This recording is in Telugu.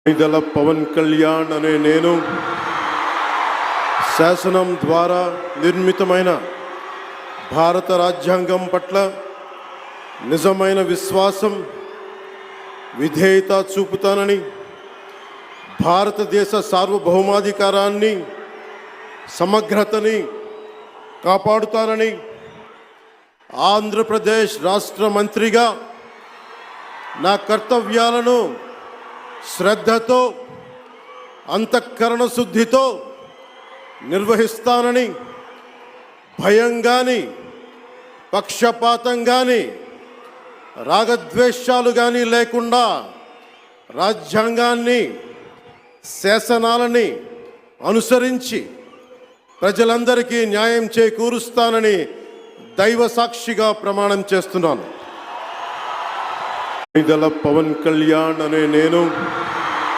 ఇదల పవన్ కళ్యాణ్ అనే నేను శాసనం ద్వారా నిర్మితమైన భారత రాజ్యాంగం పట్ల నిజమైన విశ్వాసం విధేయత చూపుతానని, భారతదేశ సార్వభౌమాధికారాన్ని సమగ్రతని కాపాడుతానని, ఆంధ్రప్రదేశ్ రాష్ట్ర మంత్రిగా నా కర్తవ్యాలను శ్రద్ధతో అంతఃకరణ శుద్ధితో నిర్వహిస్తానని, భయం కానీ పక్షపాతం కానీ రాగద్వేషాలు కానీ లేకుండా రాజ్యాంగాన్ని శాసనాలని అనుసరించి ప్రజలందరికీ న్యాయం చేకూరుస్తానని దైవ సాక్షిగా ప్రమాణం చేస్తున్నాను. ఇదల పవన్ కళ్యాణ్ అనే నేను